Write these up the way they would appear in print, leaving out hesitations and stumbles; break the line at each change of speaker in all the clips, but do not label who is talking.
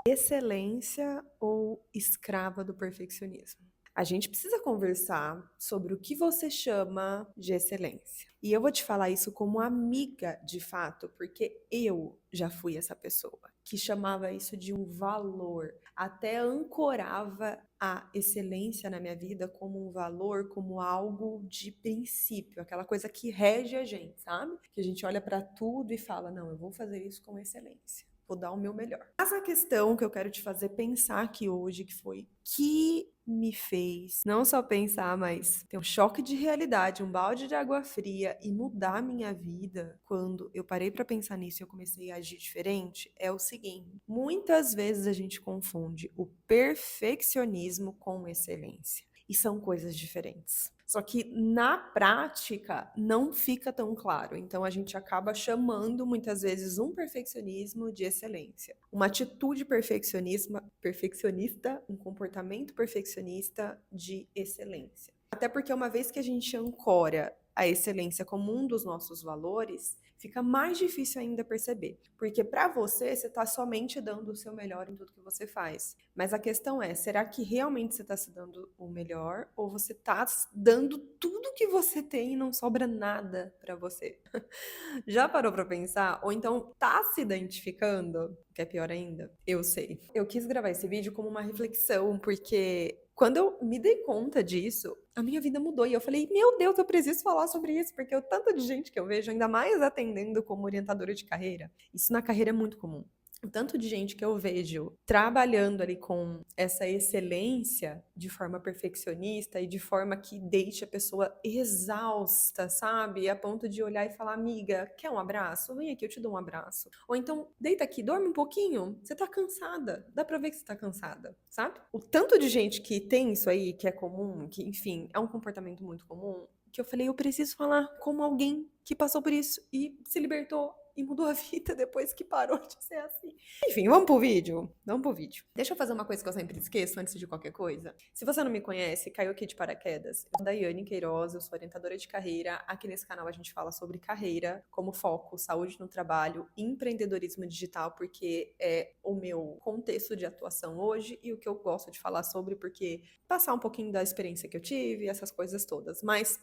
Excelência ou escrava do perfeccionismo? A gente precisa conversar sobre o que você chama de excelência. E eu vou te falar isso como amiga de fato, porque eu já fui essa pessoa que chamava isso de um valor, até ancorava a excelência na minha vida como um valor, como algo de princípio, aquela coisa que rege a gente, sabe? Que a gente olha para tudo e fala: não, eu vou fazer isso com excelência. Vou dar o meu melhor. Mas a questão que eu quero te fazer pensar aqui hoje, que foi que me fez não só pensar, mas ter um choque de realidade, um balde de água fria e mudar a minha vida quando eu parei para pensar nisso e eu comecei a agir diferente, é o seguinte: muitas vezes a gente confunde o perfeccionismo com excelência. E são coisas diferentes. Só que na prática não fica tão claro. Então a gente acaba chamando muitas vezes um perfeccionismo de excelência. Uma atitude perfeccionista, um comportamento perfeccionista de excelência. Até porque uma vez que a gente ancora a excelência como um dos nossos valores, fica mais difícil ainda perceber. Porque para você está somente dando o seu melhor em tudo que você faz. Mas a questão é, será que realmente você está se dando o melhor? Ou você está dando tudo que você tem e não sobra nada para você? Já parou para pensar? Ou então tá se identificando? Que é pior ainda? Eu sei. Eu quis gravar esse vídeo como uma reflexão, porque quando eu me dei conta disso, a minha vida mudou. E eu falei, meu Deus, eu preciso falar sobre isso, porque o tanto de gente que eu vejo, ainda mais atendendo como orientadora de carreira, isso na carreira é muito comum. O tanto de gente que eu vejo trabalhando ali com essa excelência de forma perfeccionista e de forma que deixa a pessoa exausta, sabe? A ponto de olhar e falar, amiga, quer um abraço? Vem aqui, eu te dou um abraço. Ou então, deita aqui, dorme um pouquinho, você tá cansada. Dá pra ver que você tá cansada, sabe? O tanto de gente que tem isso aí, que é comum, que, enfim, é um comportamento muito comum, que eu falei, eu preciso falar como alguém que passou por isso e se libertou e mudou a vida depois que parou de ser assim. Enfim, vamos pro vídeo? Vamos pro vídeo. Deixa eu fazer uma coisa que eu sempre esqueço antes de qualquer coisa. Se você não me conhece, caiu aqui de paraquedas. Eu sou Daiane Queiroz, eu sou orientadora de carreira. Aqui nesse canal a gente fala sobre carreira, como foco, saúde no trabalho, empreendedorismo digital, porque é o meu contexto de atuação hoje e o que eu gosto de falar sobre, porque passar um pouquinho da experiência que eu tive, essas coisas todas. Mas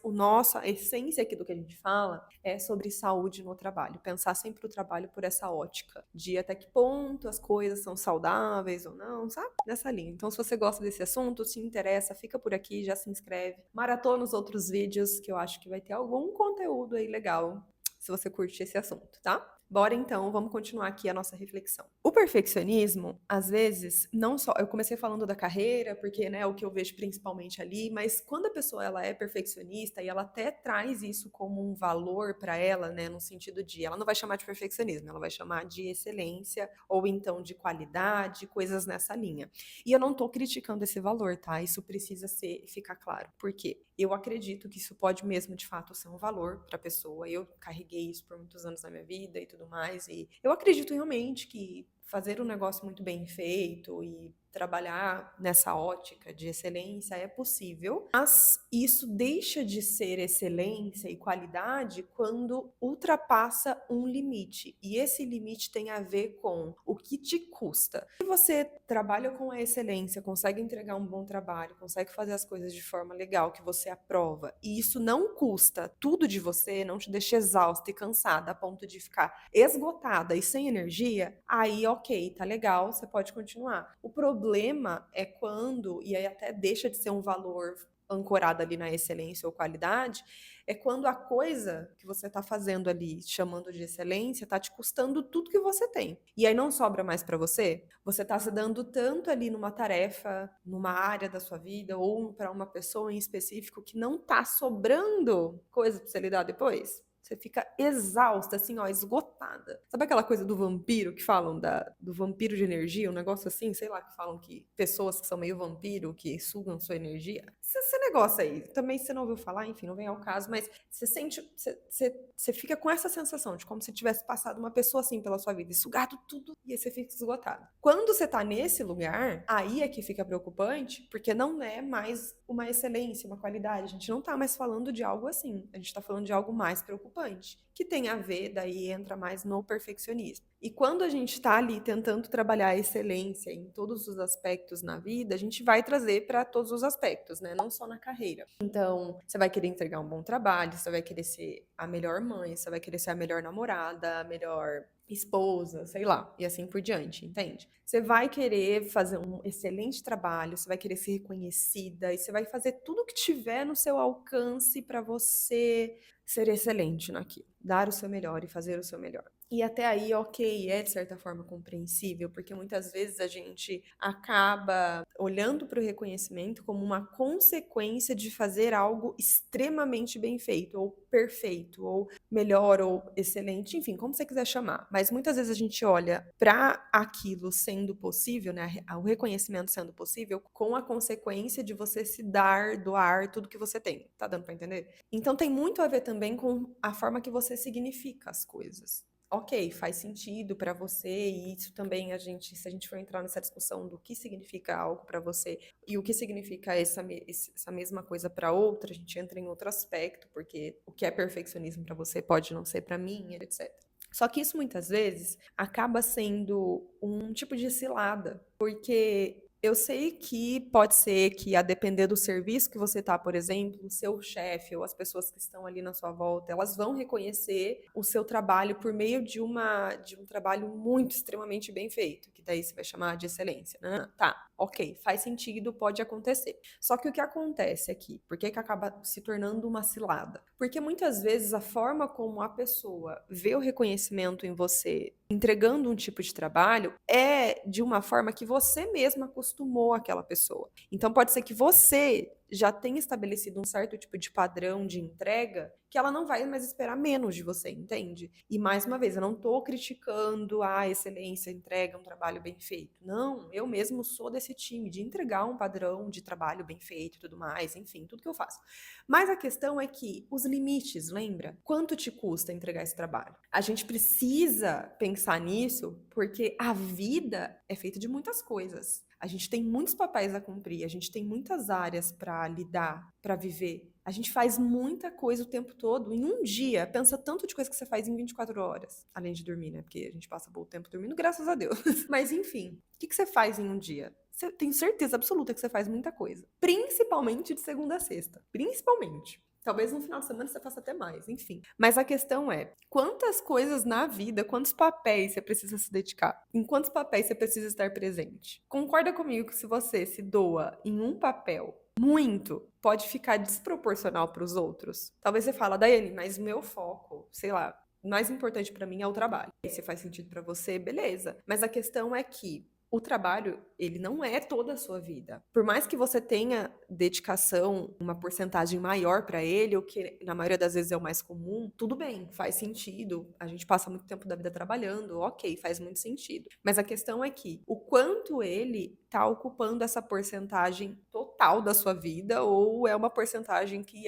a essência aqui do que a gente fala é sobre saúde no trabalho. Pensar sempre o trabalho por essa ótica, de até que ponto as coisas são saudáveis ou não, sabe? Nessa linha. Então, se você gosta desse assunto, se interessa, fica por aqui, já se inscreve. Maratona os outros vídeos, que eu acho que vai ter algum conteúdo aí legal, se você curte esse assunto, tá? Bora então, vamos continuar aqui a nossa reflexão. O perfeccionismo, às vezes, não só. Eu comecei falando da carreira, porque né, é o que eu vejo principalmente ali, mas quando a pessoa ela é perfeccionista e ela até traz isso como um valor para ela, né, no sentido de. Ela não vai chamar de perfeccionismo, ela vai chamar de excelência ou então de qualidade, coisas nessa linha. E eu não tô criticando esse valor, tá? Isso precisa ficar claro. Por quê? Eu acredito que isso pode mesmo, de fato, ser um valor para a pessoa. Eu carreguei isso por muitos anos na minha vida e tudo mais. E eu acredito realmente que fazer um negócio muito bem feito e trabalhar nessa ótica de excelência é possível, mas isso deixa de ser excelência e qualidade quando ultrapassa um limite. E esse limite tem a ver com o que te custa. Se você trabalha com a excelência, consegue entregar um bom trabalho, consegue fazer as coisas de forma legal, que você aprova, e isso não custa tudo de você, não te deixa exausta e cansada a ponto de ficar esgotada e sem energia, aí ok, tá legal, você pode continuar. O problema é quando, e aí até deixa de ser um valor ancorado ali na excelência ou qualidade, é quando a coisa que você está fazendo ali, chamando de excelência, está te custando tudo que você tem. E aí não sobra mais para você. Você está se dando tanto ali numa tarefa, numa área da sua vida, ou para uma pessoa em específico, que não está sobrando coisa para você lidar depois. Você fica exausta, assim, ó, esgotada. Sabe aquela coisa do vampiro que falam do vampiro de energia? Um negócio assim, sei lá, que falam que pessoas que são meio vampiro, que sugam sua energia. Esse negócio aí, também você não ouviu falar, enfim, não vem ao caso, mas você sente, você fica com essa sensação de como se tivesse passado uma pessoa assim pela sua vida e sugado tudo, e aí você fica esgotado. Quando você tá nesse lugar, aí é que fica preocupante, porque não é mais uma excelência, uma qualidade. A gente não tá mais falando de algo assim, a gente tá falando de algo mais preocupante, que tem a ver, daí entra mais no perfeccionismo. E quando a gente está ali tentando trabalhar a excelência em todos os aspectos na vida, a gente vai trazer para todos os aspectos, né? Não só na carreira. Então, você vai querer entregar um bom trabalho, você vai querer ser a melhor mãe, você vai querer ser a melhor namorada, a melhor esposa, sei lá, e assim por diante, entende? Você vai querer fazer um excelente trabalho, você vai querer ser reconhecida e você vai fazer tudo o que tiver no seu alcance para você ser excelente naquilo, dar o seu melhor e fazer o seu melhor. E até aí, ok, é de certa forma compreensível, porque muitas vezes a gente acaba olhando para o reconhecimento como uma consequência de fazer algo extremamente bem feito, ou perfeito, ou melhor, ou excelente, enfim, como você quiser chamar. Mas muitas vezes a gente olha para aquilo sendo possível, né, o reconhecimento sendo possível, com a consequência de você se dar, doar tudo que você tem. Tá dando para entender? Então tem muito a ver também com a forma que você significa as coisas. Ok, faz sentido para você, e isso também se a gente for entrar nessa discussão do que significa algo para você e o que significa essa mesma coisa para outra, a gente entra em outro aspecto, porque o que é perfeccionismo para você pode não ser para mim, etc. Só que isso muitas vezes acaba sendo um tipo de cilada, porque eu sei que pode ser que, a depender do serviço que você está, por exemplo, o seu chefe ou as pessoas que estão ali na sua volta, elas vão reconhecer o seu trabalho por meio de um trabalho muito extremamente bem feito, que daí você vai chamar de excelência, né? Tá, ok, faz sentido, pode acontecer. Só que o que acontece aqui? Por que acaba se tornando uma cilada? Porque muitas vezes a forma como a pessoa vê o reconhecimento em você entregando um tipo de trabalho é de uma forma que você mesma acostumou aquela pessoa. Então pode ser que você já tenha estabelecido um certo tipo de padrão de entrega que ela não vai mais esperar menos de você, entende? E mais uma vez, eu não estou criticando a excelência, entrega um trabalho bem feito. Não, eu mesmo sou desse time de entregar um padrão de trabalho bem feito e tudo mais, enfim, tudo que eu faço. Mas a questão é que os limites, lembra? Quanto te custa entregar esse trabalho? A gente precisa pensar nisso porque a vida é feita de muitas coisas. A gente tem muitos papéis a cumprir, a gente tem muitas áreas para lidar, para viver. A gente faz muita coisa o tempo todo. Em um dia, pensa tanto de coisa que você faz em 24 horas. Além de dormir, né? Porque a gente passa bom tempo dormindo, graças a Deus. Mas enfim, o que você faz em um dia? Tenho certeza absoluta que você faz muita coisa. Principalmente de segunda a sexta. Principalmente. Talvez no final de semana você faça até mais, enfim. Mas a questão é, quantas coisas na vida, quantos papéis você precisa se dedicar? Em quantos papéis você precisa estar presente? Concorda comigo que se você se doa em um papel muito, pode ficar desproporcional para os outros? Talvez você fala, Daiane, mas o meu foco, sei lá, o mais importante para mim é o trabalho. E se faz sentido para você, beleza. Mas a questão é que o trabalho, ele não é toda a sua vida. Por mais que você tenha dedicação, uma porcentagem maior para ele, o que na maioria das vezes é o mais comum, tudo bem, faz sentido. A gente passa muito tempo da vida trabalhando, ok, faz muito sentido. Mas a questão é que o quanto ele está ocupando essa porcentagem total da sua vida ou é uma porcentagem que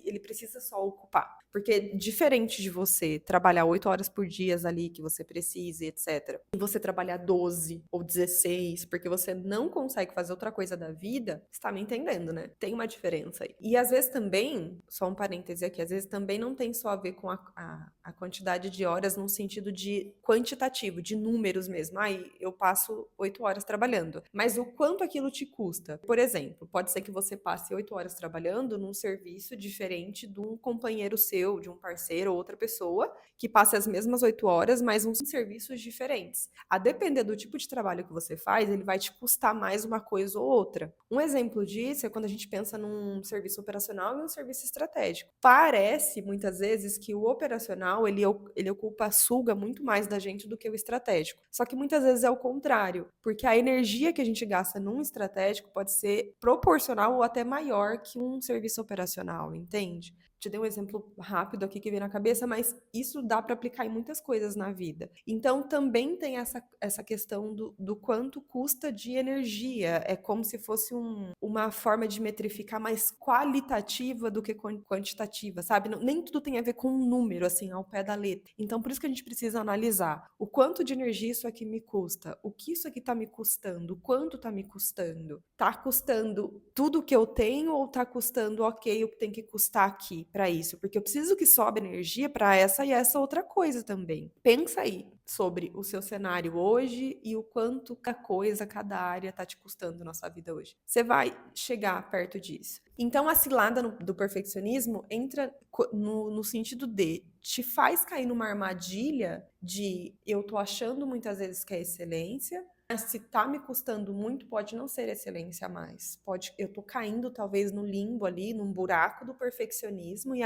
ele precisa só ocupar. Porque diferente de você trabalhar 8 horas por dia ali que você precisa, etc., e você trabalhar 12 ou 16, porque você não consegue fazer outra coisa da vida, você tá me entendendo, né? Tem uma diferença aí. E às vezes também, só um parêntese aqui, às vezes também não tem só a ver com a quantidade de horas num sentido de quantitativo, de números mesmo. Ai, eu passo 8 horas trabalhando. Mas o quanto aquilo te custa? Por exemplo, pode ser que você passe 8 horas trabalhando num serviço diferente de um companheiro seu, de um parceiro ou outra pessoa, que passe as mesmas 8 horas, mas uns serviços diferentes. A depender do tipo de trabalho que você faz, ele vai te custar mais uma coisa ou outra. Um exemplo disso é quando a gente pensa num serviço operacional e um serviço estratégico. Parece, muitas vezes, que o operacional, ele suga muito mais da gente do que o estratégico. Só que muitas vezes é o contrário, porque a energia que a gente gasta num estratégico pode ser proporcional ou até maior que um serviço operacional, entende? Te dei um exemplo rápido aqui que veio na cabeça, mas isso dá para aplicar em muitas coisas na vida. Então, também tem essa questão do quanto custa de energia. É como se fosse uma forma de metrificar mais qualitativa do que quantitativa, sabe? Nem tudo tem a ver com um número, assim, ao pé da letra. Então, por isso que a gente precisa analisar o quanto de energia isso aqui me custa, o que isso aqui está me custando, o quanto está me custando. Está custando tudo que eu tenho ou está custando, ok, o que tem que custar aqui? para isso, porque eu preciso que sobre energia para essa e essa outra coisa também. Pensa aí sobre o seu cenário hoje e o quanto cada coisa, cada área tá te custando na sua vida hoje. Você vai chegar perto disso. Então, a cilada do perfeccionismo entra no sentido de te faz cair numa armadilha de eu tô achando muitas vezes que é excelência, mas se tá me custando muito, pode não ser excelência mais. Eu tô caindo talvez no limbo ali, num buraco do perfeccionismo e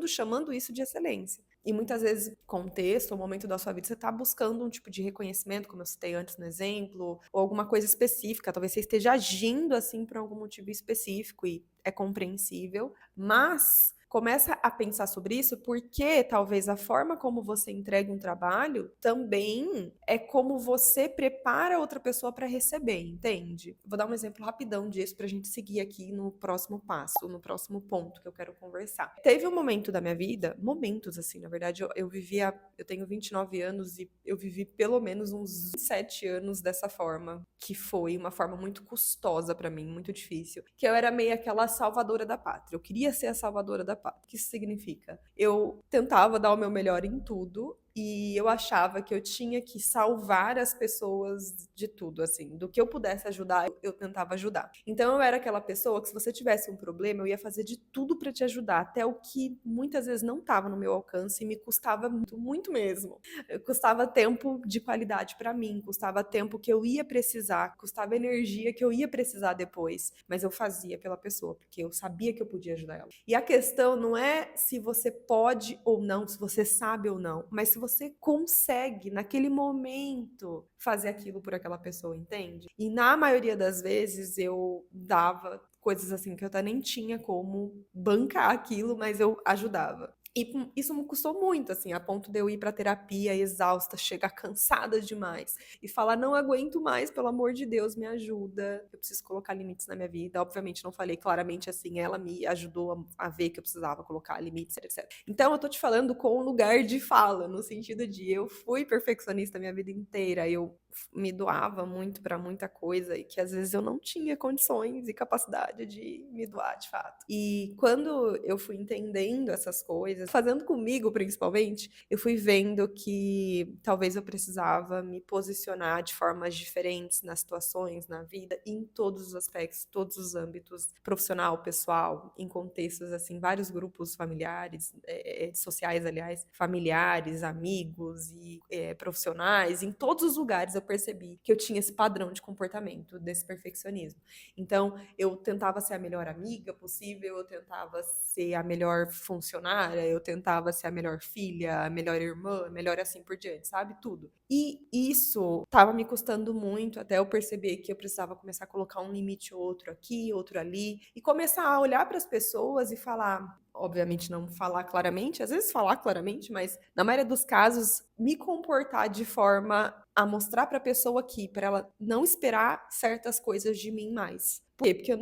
chamando isso de excelência. E muitas vezes, contexto, ou momento da sua vida, você tá buscando um tipo de reconhecimento, como eu citei antes no exemplo, ou alguma coisa específica. Talvez você esteja agindo assim por algum motivo específico e é compreensível, mas começa a pensar sobre isso porque talvez a forma como você entrega um trabalho também é como você prepara outra pessoa para receber, entende? Vou dar um exemplo rapidão disso para a gente seguir aqui no próximo passo, no próximo ponto que eu quero conversar. Teve um momento da minha vida, momentos assim, na verdade, eu tenho 29 anos e eu vivi pelo menos uns 7 anos dessa forma, que foi uma forma muito custosa para mim, muito difícil, que eu era meio aquela salvadora da pátria. Eu queria ser a salvadora da pátria. O que isso significa? Eu tentava dar o meu melhor em tudo e eu achava que eu tinha que salvar as pessoas de tudo, assim, do que eu pudesse ajudar, eu tentava ajudar. Então eu era aquela pessoa que se você tivesse um problema, eu ia fazer de tudo para te ajudar, até o que muitas vezes não estava no meu alcance e me custava muito, muito mesmo. Custava tempo de qualidade para mim, custava tempo que eu ia precisar, custava energia que eu ia precisar depois, mas eu fazia pela pessoa, porque eu sabia que eu podia ajudar ela. E a questão não é se você pode ou não, se você sabe ou não, mas se você consegue, naquele momento, fazer aquilo por aquela pessoa, entende? E na maioria das vezes eu dava coisas assim que eu até nem tinha como bancar aquilo, mas eu ajudava. E isso me custou muito, assim, a ponto de eu ir pra terapia exausta, chegar cansada demais e falar: não aguento mais, pelo amor de Deus, me ajuda. Eu preciso colocar limites na minha vida. Obviamente, não falei claramente assim, ela me ajudou a ver que eu precisava colocar limites, etc. Então, eu tô te falando com um lugar de fala, no sentido de eu fui perfeccionista a minha vida inteira, eu me doava muito para muita coisa e que às vezes eu não tinha condições e capacidade de me doar de fato. E quando eu fui entendendo essas coisas, fazendo comigo principalmente, eu fui vendo que talvez eu precisava me posicionar de formas diferentes nas situações, na vida, em todos os aspectos, todos os âmbitos, profissional, pessoal, em contextos assim, vários grupos familiares, sociais, aliás, familiares, amigos e profissionais, em todos os lugares eu percebi que eu tinha esse padrão de comportamento, desse perfeccionismo. Então, eu tentava ser a melhor amiga possível, eu tentava ser a melhor funcionária, eu tentava ser a melhor filha, a melhor irmã, melhor assim por diante, sabe? Tudo. E isso estava me custando muito até eu perceber que eu precisava começar a colocar um limite outro aqui, outro ali, e começar a olhar para as pessoas e falar, obviamente não falar claramente, às vezes falar claramente, mas na maioria dos casos me comportar de forma a mostrar para a pessoa aqui, para ela não esperar certas coisas de mim mais. Por quê? Porque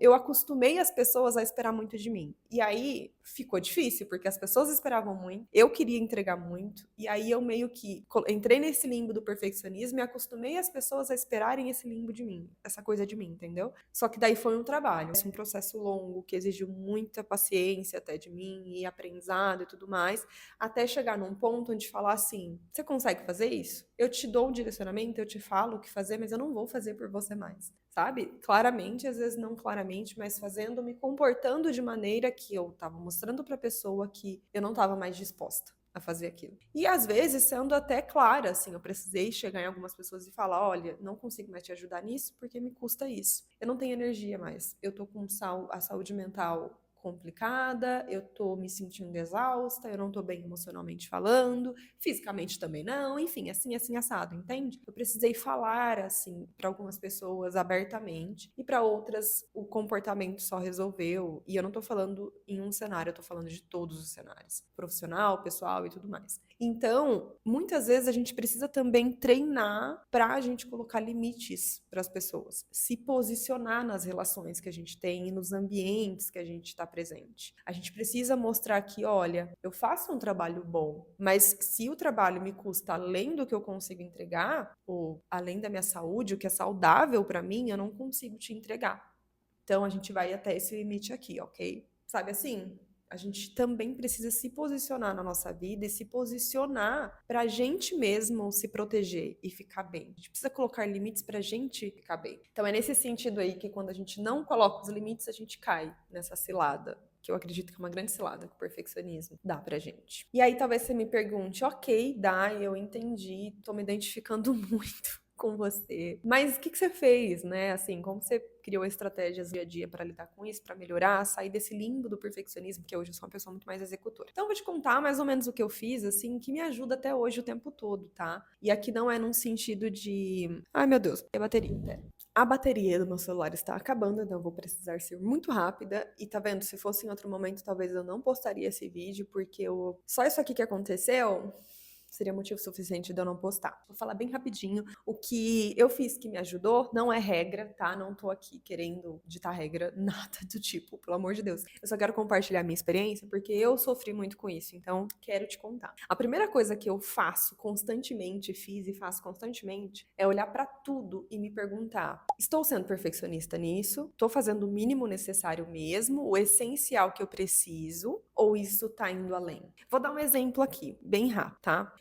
eu acostumei as pessoas a esperar muito de mim. E aí ficou difícil, porque as pessoas esperavam muito, eu queria entregar muito, e aí eu meio que entrei nesse limbo do perfeccionismo e acostumei as pessoas a esperarem esse limbo de mim, essa coisa de mim, entendeu? Só que daí foi um trabalho, um processo longo que exigiu muita paciência até de mim e aprendizado e tudo mais, até chegar num ponto onde falar assim: você consegue fazer isso? Eu te dou um direcionamento, eu te falo o que fazer, mas eu não vou fazer por você mais, sabe? Claramente, às vezes não claramente, mas fazendo, me comportando de maneira que eu tava mostrando pra pessoa que eu não tava mais disposta a fazer aquilo. E às vezes sendo até clara, assim, eu precisei chegar em algumas pessoas e falar: olha, não consigo mais te ajudar nisso porque me custa isso. Eu não tenho energia mais. Eu tô com a saúde mental complicada, eu tô me sentindo exausta, eu não tô bem emocionalmente falando, fisicamente também não, enfim, assim, assim, assado, entende? Eu precisei falar, assim, para algumas pessoas abertamente e para outras o comportamento só resolveu. E eu não tô falando em um cenário, eu tô falando de todos os cenários, profissional, pessoal e tudo mais. Então, muitas vezes a gente precisa também treinar para a gente colocar limites para as pessoas, se posicionar nas relações que a gente tem e nos ambientes que a gente está presente. A gente precisa mostrar que, olha, eu faço um trabalho bom, mas se o trabalho me custa além do que eu consigo entregar, ou além da minha saúde, o que é saudável para mim, eu não consigo te entregar. Então, a gente vai até esse limite aqui, ok? Sabe assim? A gente também precisa se posicionar na nossa vida e se posicionar pra gente mesmo se proteger e ficar bem. A gente precisa colocar limites pra gente ficar bem. Então é nesse sentido aí que quando a gente não coloca os limites, a gente cai nessa cilada. Que eu acredito que é uma grande cilada que o perfeccionismo dá pra gente. E aí talvez você me pergunte, ok, dá, eu entendi, tô me identificando muito com você. Mas o que você fez, né? Assim, como você criou estratégias dia a dia para lidar com isso, para melhorar, sair desse limbo do perfeccionismo, que hoje eu sou uma pessoa muito mais executora. Então, eu vou te contar mais ou menos o que eu fiz, assim, que me ajuda até hoje o tempo todo, tá? E aqui não é num sentido de. Ai, meu Deus, é bateria. A bateria do meu celular está acabando, então eu vou precisar ser muito rápida. E tá vendo? Se fosse em outro momento, talvez eu não postaria esse vídeo, porque só isso aqui que aconteceu seria motivo suficiente de eu não postar. Vou falar bem rapidinho o que eu fiz que me ajudou. Não é regra, tá? Não tô aqui querendo ditar regra, nada do tipo, pelo amor de Deus. Eu só quero compartilhar minha experiência porque eu sofri muito com isso, então quero te contar. A primeira coisa que eu faço constantemente, fiz e faço constantemente, é olhar pra tudo e me perguntar: estou sendo perfeccionista nisso? Tô fazendo o mínimo necessário mesmo? O essencial que eu preciso? Ou isso tá indo além? Vou dar um exemplo aqui, bem rápido, tá?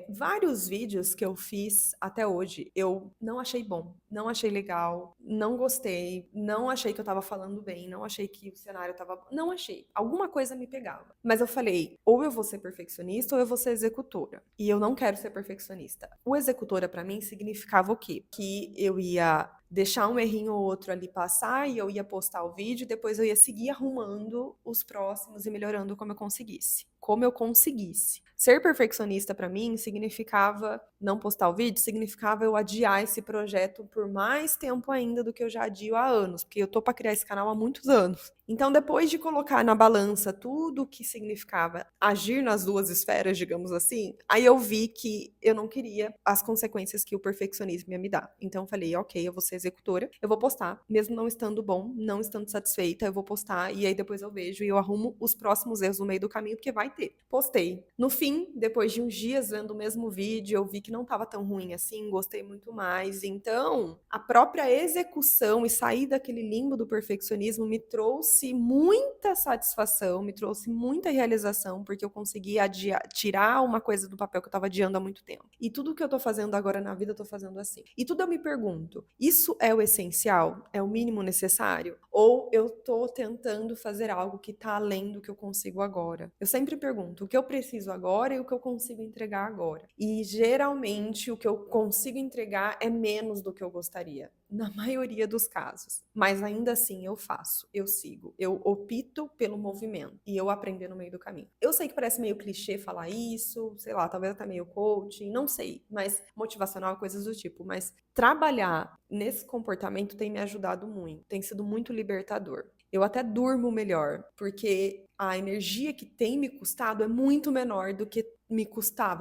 Vários vídeos que eu fiz até hoje, eu não achei bom, não achei legal, não gostei, não achei que eu tava falando bem, não achei que o cenário tava. Não achei. Alguma coisa me pegava. Mas eu falei, ou eu vou ser perfeccionista ou eu vou ser executora. E eu não quero ser perfeccionista. O executora, pra mim, significava o quê? Que eu ia deixar um errinho ou outro ali passar e eu ia postar o vídeo, depois eu ia seguir arrumando os próximos e melhorando como eu conseguisse. Como eu conseguisse. Ser perfeccionista pra mim significava não postar o vídeo, significava eu adiar esse projeto por mais tempo ainda do que eu já adio há anos, porque eu tô pra criar esse canal há muitos anos. Então, depois de colocar na balança tudo o que significava agir nas duas esferas, digamos assim, aí eu vi que eu não queria as consequências que o perfeccionismo ia me dar. Então, eu falei, ok, eu vou ser executora, eu vou postar, mesmo não estando bom, não estando satisfeita, eu vou postar e aí depois eu vejo e eu arrumo os próximos erros no meio do caminho, porque vai ter. Postei. No fim, depois de uns dias vendo o mesmo vídeo, eu vi que não estava tão ruim assim, gostei muito mais. Então, a própria execução e sair daquele limbo do perfeccionismo me trouxe muita satisfação, me trouxe muita realização, porque eu consegui tirar uma coisa do papel que eu estava adiando há muito tempo. E tudo que eu tô fazendo agora na vida, eu tô fazendo assim. E tudo eu me pergunto, isso é o essencial? É o mínimo necessário? Ou eu tô tentando fazer algo que tá além do que eu consigo agora? Eu sempre pergunto, o que eu preciso agora e o que eu consigo entregar agora? E geralmente o que eu consigo entregar é menos do que eu gostaria. Na maioria dos casos. Mas ainda assim eu faço, eu sigo, eu opto pelo movimento e eu aprendo no meio do caminho. Eu sei que parece meio clichê falar isso, sei lá, talvez até meio coaching, não sei, mas motivacional, coisas do tipo. Mas trabalhar nesse comportamento tem me ajudado muito, tem sido muito libertador. Eu até durmo melhor, porque a energia que tem me custado é muito menor do que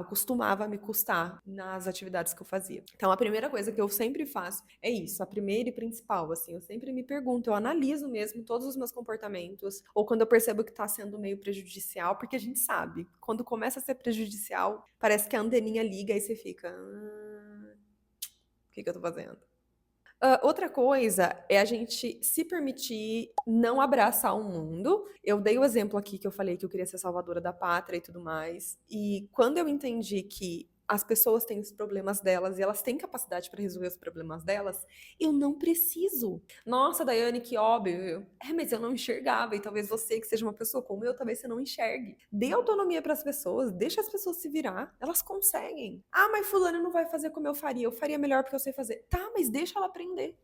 costumava me custar nas atividades que eu fazia. Então, a primeira coisa que eu sempre faço é isso, a primeira e principal, assim, eu sempre me pergunto, eu analiso mesmo todos os meus comportamentos, ou quando eu percebo que tá sendo meio prejudicial, porque a gente sabe, quando começa a ser prejudicial, parece que a anteninha liga e você fica, o que eu tô fazendo? Outra coisa é a gente se permitir não abraçar o mundo. Eu dei o exemplo aqui que eu falei que eu queria ser salvadora da pátria e tudo mais. E quando eu entendi que as pessoas têm os problemas delas e elas têm capacidade para resolver os problemas delas, eu não preciso. Nossa, Daiane, que óbvio. Mas eu não enxergava. E talvez você, que seja uma pessoa como eu, talvez você não enxergue. Dê autonomia para as pessoas, deixa as pessoas se virar. Elas conseguem. Ah, mas fulano não vai fazer como eu faria. Eu faria melhor porque eu sei fazer. Tá, mas deixa ela aprender.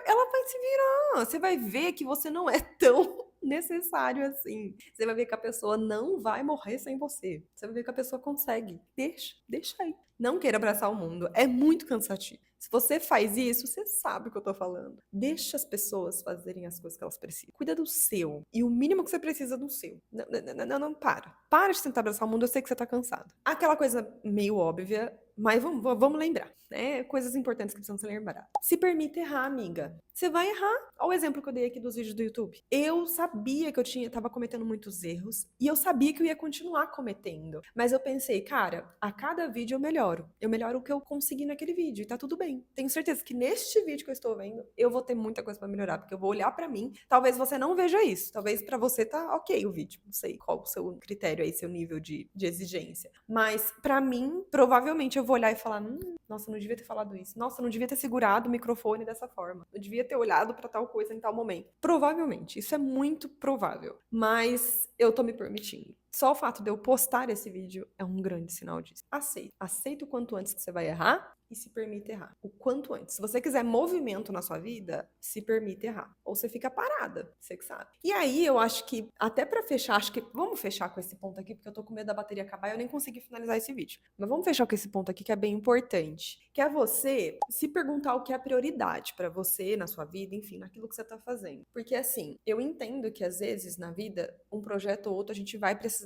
Ela vai se virar. Você vai ver que você não é tão necessário assim. Você vai ver que a pessoa não vai morrer sem você. Você vai ver que a pessoa consegue. Deixa aí. Não queira abraçar o mundo. É muito cansativo. Se você faz isso, você sabe o que eu tô falando. Deixa as pessoas fazerem as coisas que elas precisam. Cuida do seu. E o mínimo que você precisa é do seu. Não, para. Para de tentar abraçar o mundo, eu sei que você tá cansado. Aquela coisa meio óbvia, Mas vamos lembrar, né? Coisas importantes que precisam ser lembradas. Se permite errar, amiga. Você vai errar. Olha o exemplo que eu dei aqui dos vídeos do YouTube. Eu sabia que tava cometendo muitos erros e eu sabia que eu ia continuar cometendo. Mas eu pensei, cara, a cada vídeo eu melhoro. Eu melhoro o que eu consegui naquele vídeo e tá tudo bem. Tenho certeza que neste vídeo que eu estou vendo, eu vou ter muita coisa pra melhorar, porque eu vou olhar pra mim. Talvez você não veja isso. Talvez pra você tá ok o vídeo. Não sei qual o seu critério aí, seu nível de exigência. Mas pra mim, provavelmente eu vou olhar e falar, nossa, não devia ter falado isso. Nossa, não devia ter segurado o microfone dessa forma. Não devia ter olhado pra tal coisa em tal momento. Provavelmente, isso é muito provável. Mas eu tô me permitindo. Só o fato de eu postar esse vídeo é um grande sinal disso. Aceita. Aceita o quanto antes que você vai errar e se permite errar. O quanto antes. Se você quiser movimento na sua vida, se permite errar. Ou você fica parada, você que sabe. E aí, eu acho que, até pra fechar, acho que vamos fechar com esse ponto aqui, porque eu tô com medo da bateria acabar e eu nem consegui finalizar esse vídeo. Mas vamos fechar com esse ponto aqui que é bem importante. Que é você se perguntar o que é prioridade pra você, na sua vida, enfim, naquilo que você tá fazendo. Porque assim, eu entendo que às vezes na vida, um projeto ou outro, a gente vai precisar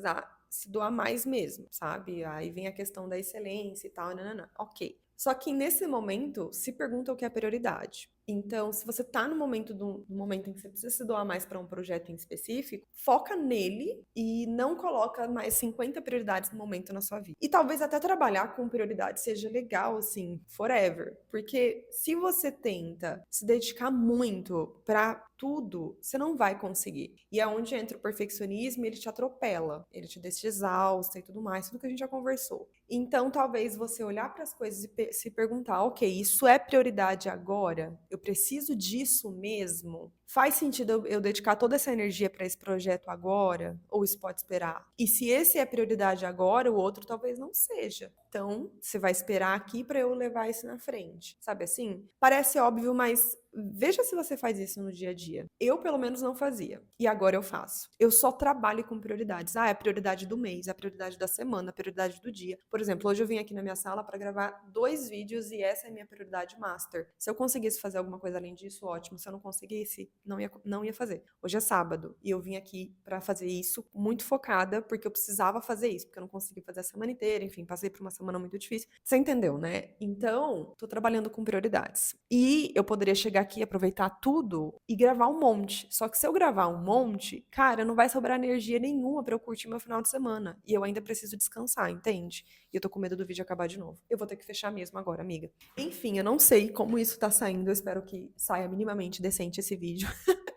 se doar mais mesmo, sabe? Aí vem a questão da excelência e tal, nananã. Ok. Só que nesse momento, se pergunta o que é prioridade. Então, se você tá no momento em que você precisa se doar mais para um projeto em específico, foca nele e não coloca mais 50 prioridades no momento na sua vida. E talvez até trabalhar com prioridade seja legal, assim, forever. Porque se você tenta se dedicar muito para tudo, você não vai conseguir. E é onde entra o perfeccionismo, ele te atropela, ele te deixa exausta e tudo mais, tudo que a gente já conversou. Então, talvez você olhar para as coisas e se perguntar, ok, isso é prioridade agora? Eu preciso disso mesmo? Faz sentido eu dedicar toda essa energia para esse projeto agora? Ou isso pode esperar? E se esse é prioridade agora, o outro talvez não seja. Então, você vai esperar aqui para eu levar isso na frente. Sabe assim? Parece óbvio, mas veja se você faz isso no dia a dia. Eu, pelo menos, não fazia. E agora eu faço. Eu só trabalho com prioridades. Ah, é a prioridade do mês, é a prioridade da semana, a prioridade do dia. Por exemplo, hoje eu vim aqui na minha sala para gravar 2 vídeos e essa é a minha prioridade master. Se eu conseguisse fazer alguma coisa além disso, ótimo. Se eu não conseguisse, não ia fazer. Hoje é sábado e eu vim aqui para fazer isso muito focada, porque eu precisava fazer isso, porque eu não consegui fazer a semana inteira, enfim, passei por uma semana muito difícil. Você entendeu, né? Então, tô trabalhando com prioridades. E eu poderia chegar aqui, aproveitar tudo e gravar um monte. Só que se eu gravar um monte, cara, não vai sobrar energia nenhuma para eu curtir meu final de semana. E eu ainda preciso descansar, entende? E eu tô com medo do vídeo acabar de novo. Eu vou ter que fechar mesmo agora, amiga. Enfim, eu não sei como isso tá saindo. Eu espero que saia minimamente decente esse vídeo.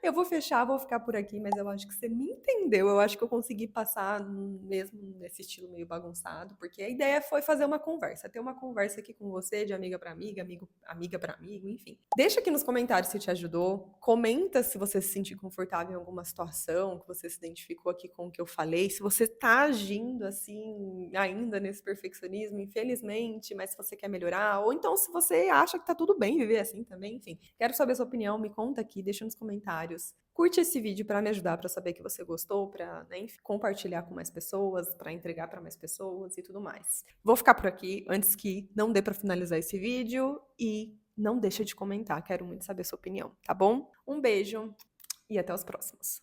Eu vou fechar, vou ficar por aqui, mas eu acho que você me entendeu. Eu acho que eu consegui passar mesmo nesse estilo meio bagunçado, porque a ideia foi fazer uma conversa, ter uma conversa aqui com você, de amiga para amiga, amiga para amigo, enfim. Deixa aqui nos comentários se te ajudou. Comenta se você se sentir confortável em alguma situação, que você se identificou aqui com o que eu falei, se você tá agindo assim ainda nesse perfeccionismo, infelizmente, mas se você quer melhorar, ou então se você acha que tá tudo bem viver assim também, enfim. Quero saber a sua opinião, me conta aqui, deixa nos comentários. Curte esse vídeo para me ajudar, para saber que você gostou, para, né, compartilhar com mais pessoas, para entregar para mais pessoas e tudo mais. Vou ficar por aqui antes que não dê para finalizar esse vídeo e não deixa de comentar, quero muito saber a sua opinião, tá bom? Um beijo e até os próximos.